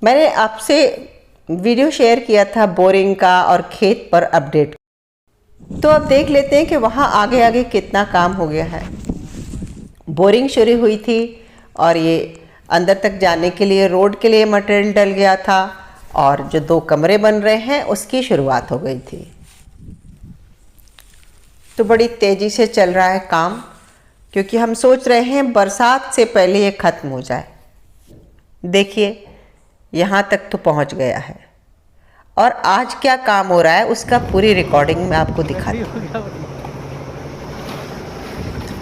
मैंने आपसे video share किया था बोरिंग का और खेत पर अपडेट। तो अब देख लेते हैं कि वहाँ आगे आगे कितना काम हो गया है। बोरिंग शुरू हुई थी और ये अंदर तक जाने के लिए रोड के लिए मटेरियल डल गया था और जो 2 कमरे बन रहे हैं उसकी शुरुआत हो गई थी। तो बड़ी तेज़ी से चल रहा है काम, क्योंकि हम सोच रहे हैं बरसात से पहले ये ख़त्म हो जाए। देखिए यहाँ तक तो पहुँच गया है और आज क्या काम हो रहा है उसका पूरी रिकॉर्डिंग मैं आपको दिखाती हूँ।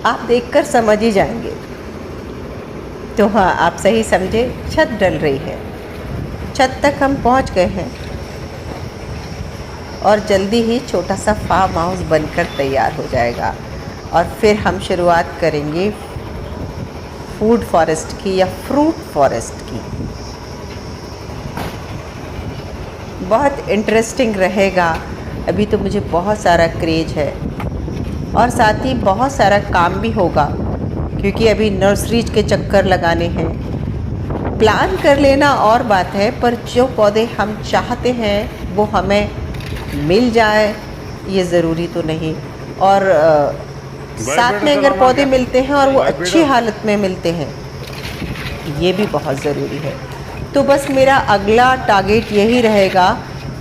आप देखकर समझ ही जाएंगे। तो हाँ, आप सही समझे, छत डल रही है। छत तक हम पहुँच गए हैं और जल्दी ही छोटा सा फार्म हाउस बनकर तैयार हो जाएगा और फिर हम शुरुआत करेंगे फूड फॉरेस्ट की या फ्रूट फॉरेस्ट की। बहुत इंटरेस्टिंग रहेगा। अभी तो मुझे बहुत सारा क्रेज है और साथ ही बहुत सारा काम भी होगा, क्योंकि अभी नर्सरीज के चक्कर लगाने हैं। प्लान कर लेना और बात है, पर जो पौधे हम चाहते हैं वो हमें मिल जाए ये ज़रूरी तो नहीं। और साथ में अगर पौधे मिलते हैं और वो अच्छी हालत में मिलते हैं, ये भी बहुत ज़रूरी है। तो बस मेरा अगला टारगेट यही रहेगा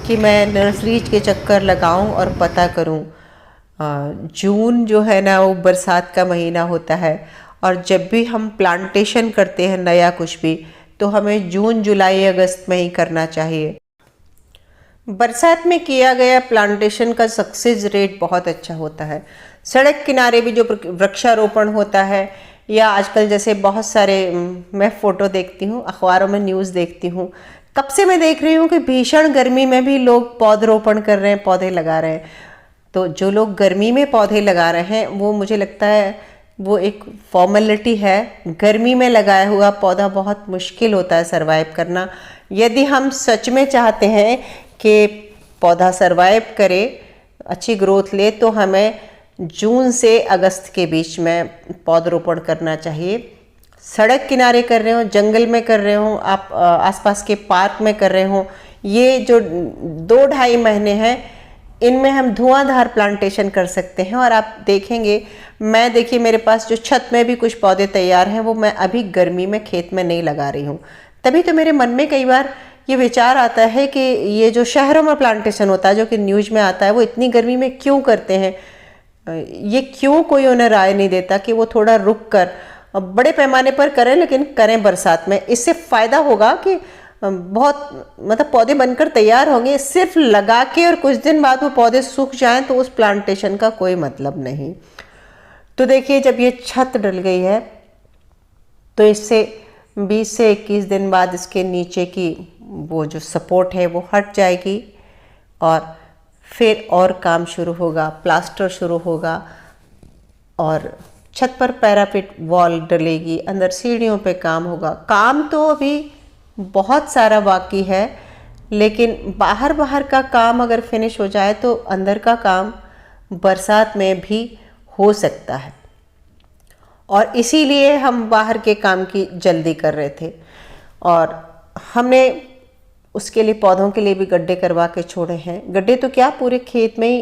कि मैं नर्सरीज के चक्कर लगाऊं और पता करूं। जून जो है ना, वो बरसात का महीना होता है और जब भी हम प्लांटेशन करते हैं नया कुछ भी, तो हमें जून जुलाई अगस्त में ही करना चाहिए। बरसात में किया गया प्लांटेशन का सक्सेस रेट बहुत अच्छा होता है। सड़क किनारे भी जो वृक्षारोपण होता है, या आजकल जैसे बहुत सारे मैं फ़ोटो देखती हूँ, अखबारों में न्यूज़ देखती हूँ, कब से मैं देख रही हूँ कि भीषण गर्मी में भी लोग पौधरोपण कर रहे हैं, पौधे लगा रहे हैं। तो जो लोग गर्मी में पौधे लगा रहे हैं, वो मुझे लगता है वो एक फॉर्मेलिटी है। गर्मी में लगाया हुआ पौधा बहुत मुश्किल होता है सरवाइव करना। यदि हम सच में चाहते हैं कि पौधा सरवाइव करे, अच्छी ग्रोथ ले, तो हमें जून से अगस्त के बीच में पौधरोपण करना चाहिए। सड़क किनारे कर रहे हो, जंगल में कर रहे हो, आप आसपास के पार्क में कर रहे हो, ये जो 2-2.5 महीने हैं, इनमें हम धुआंधार प्लांटेशन कर सकते हैं। और आप देखेंगे, मैं देखिए मेरे पास जो छत में भी कुछ पौधे तैयार हैं, वो मैं अभी गर्मी में खेत में नहीं लगा रही हूँ। तभी तो मेरे मन में कई बार ये विचार आता है कि ये जो शहरों में प्लांटेशन होता है, जो कि न्यूज़ में आता है, वो इतनी गर्मी में क्यों करते हैं? ये क्यों कोई उन्हें राय नहीं देता कि वो थोड़ा रुक कर बड़े पैमाने पर करें, लेकिन करें बरसात में। इससे फ़ायदा होगा कि बहुत मतलब पौधे बनकर तैयार होंगे। सिर्फ लगा के और कुछ दिन बाद वो पौधे सूख जाएं तो उस प्लांटेशन का कोई मतलब नहीं। तो देखिए, जब ये छत डल गई है तो इससे 20 से 21 दिन बाद इसके नीचे की वो जो सपोर्ट है वो हट जाएगी और फिर और काम शुरू होगा, प्लास्टर शुरू होगा और छत पर पैरापेट वॉल डलेगी, अंदर सीढ़ियों पे काम होगा। काम तो अभी बहुत सारा बाकी है, लेकिन बाहर का काम अगर फिनिश हो जाए तो अंदर का काम बरसात में भी हो सकता है। और इसीलिए हम बाहर के काम की जल्दी कर रहे थे और हमने उसके लिए पौधों के लिए भी गड्ढे करवा के छोड़े हैं। गड्ढे तो क्या, पूरे खेत में ही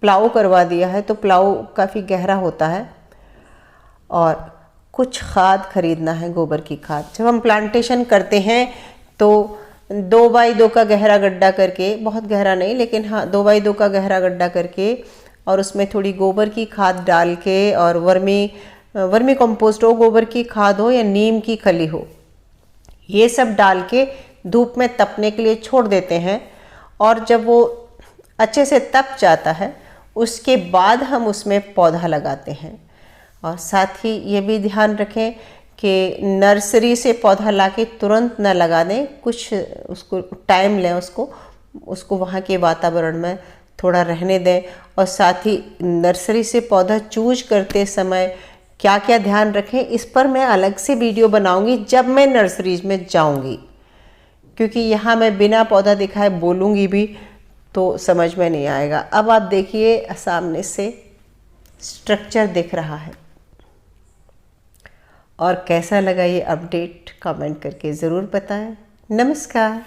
प्लाव करवा दिया है, तो प्लाव काफ़ी गहरा होता है। और कुछ खाद खरीदना है, गोबर की खाद। जब हम प्लांटेशन करते हैं तो 2x2 का गहरा गड्ढा करके, बहुत गहरा नहीं लेकिन हाँ 2x2 का गहरा गड्ढा करके, और उसमें थोड़ी गोबर की खाद डाल के, और वर्मी कंपोस्ट हो, गोबर की खाद हो या नीम की खली हो, ये सब डाल के धूप में तपने के लिए छोड़ देते हैं। और जब वो अच्छे से तप जाता है, उसके बाद हम उसमें पौधा लगाते हैं। और साथ ही ये भी ध्यान रखें कि नर्सरी से पौधा लाके तुरंत न लगा दें, कुछ उसको टाइम लें, उसको वहाँ के वातावरण में थोड़ा रहने दें। और साथ ही नर्सरी से पौधा चूज करते समय क्या क्या ध्यान रखें, इस पर मैं अलग से वीडियो बनाऊंगी जब मैं नर्सरीज में जाऊंगी, क्योंकि यहाँ मैं बिना पौधा दिखाए बोलूँगी भी तो समझ में नहीं आएगा। अब आप देखिए, सामने से स्ट्रक्चर दिख रहा है। और कैसा लगा ये अपडेट, कमेंट करके ज़रूर बताएं। नमस्कार।